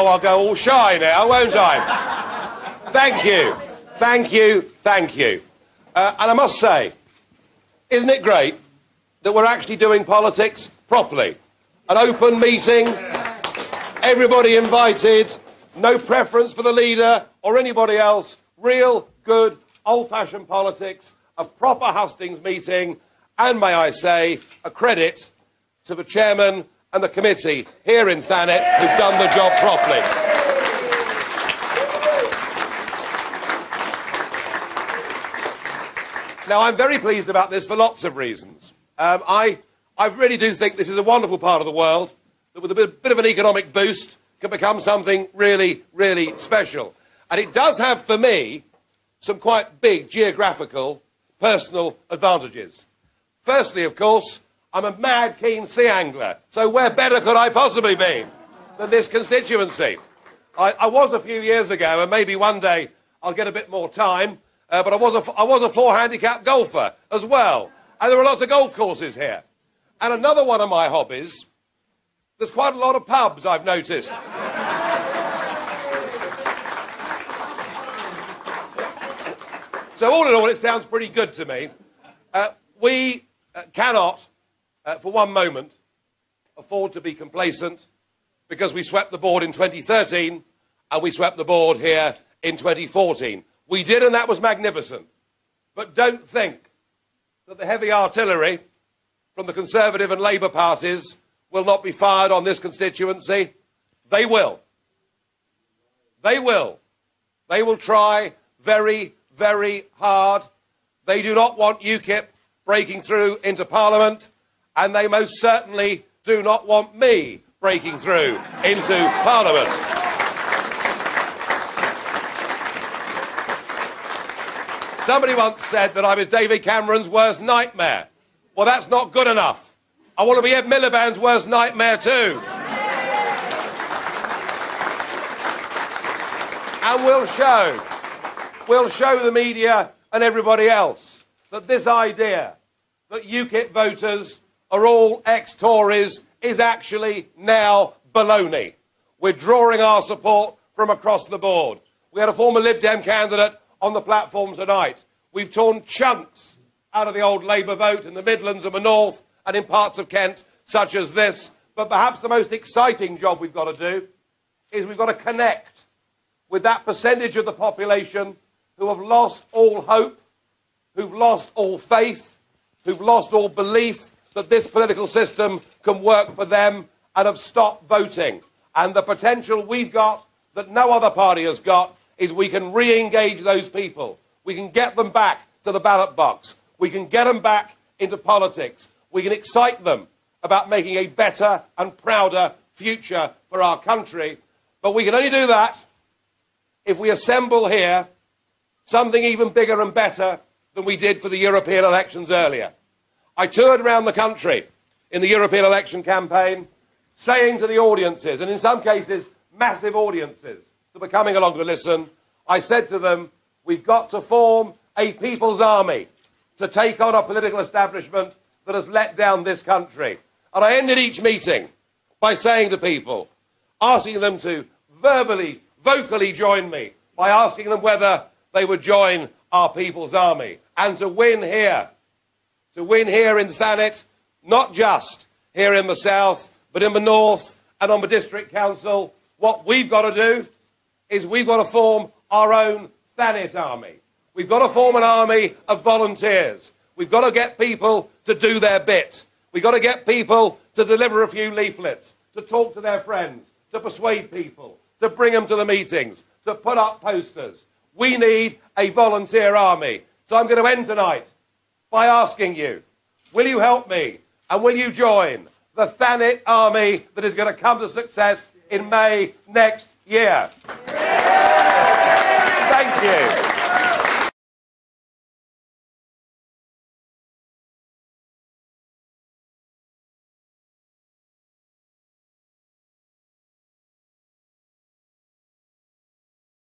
Oh, I'll go all shy now, won't I? Thank you. Thank you. Thank you. And I must say, isn't it great that we're actually doing politics properly? An open meeting, everybody invited, no preference for the leader or anybody else, real, good, old-fashioned politics, a proper hustings meeting, and, may I say, a credit to the chairman and the committee here in Thanet who've done the job properly. Now, I'm very pleased about this for lots of reasons. I really do think this is a wonderful part of the world that, with a bit of an economic boost, can become something really, really special. And it does have, for me, some quite big geographical, personal advantages. Firstly, of course, I'm a mad keen sea angler, so where better could I possibly be than this constituency? I was a few years ago, and maybe one day I'll get a bit more time, but I was a four-handicap golfer as well, and there are lots of golf courses here. And another one of my hobbies, there's quite a lot of pubs, I've noticed. So all in all, it sounds pretty good to me. We cannot, for one moment, afford to be complacent because we swept the board in 2013 and we swept the board here in 2014. We did, and that was magnificent. But don't think that the heavy artillery from the Conservative and Labour parties will not be fired on this constituency. They will. They will. They will try very, very hard. They do not want UKIP breaking through into Parliament, and they most certainly do not want me breaking through into Parliament. Somebody once said that I was David Cameron's worst nightmare. Well, that's not good enough. I want to be Ed Miliband's worst nightmare too. And we'll show the media and everybody else that this idea that UKIP voters are all ex-Tories is actually now baloney. We're drawing our support from across the board. We had a former Lib Dem candidate on the platform tonight. We've torn chunks out of the old Labour vote in the Midlands and the North and in parts of Kent, such as this. But perhaps the most exciting job we've got to do is we've got to connect with that percentage of the population who have lost all hope, who've lost all faith, who've lost all belief that this political system can work for them and have stopped voting. And the potential we've got that no other party has got is we can re-engage those people. We can get them back to the ballot box. We can get them back into politics. We can excite them about making a better and prouder future for our country. But we can only do that if we assemble here something even bigger and better than we did for the European elections earlier. I toured around the country in the European election campaign, saying to the audiences, and in some cases massive audiences that were coming along to listen, I said to them, we've got to form a people's army to take on a political establishment that has let down this country. And I ended each meeting by saying to people, asking them to verbally, vocally join me, by asking them whether they would join our people's army. And to win here in Thanet, not just here in the south, but in the north and on the district council, what we've got to do is we've got to form our own Thanet army. We've got to form an army of volunteers. We've got to get people to do their bit. We've got to get people to deliver a few leaflets, to talk to their friends, to persuade people, to bring them to the meetings, to put up posters. We need a volunteer army. So I'm going to end tonight by asking you, will you help me and will you join the Thanet army that is going to come to success in May next year? Thank you.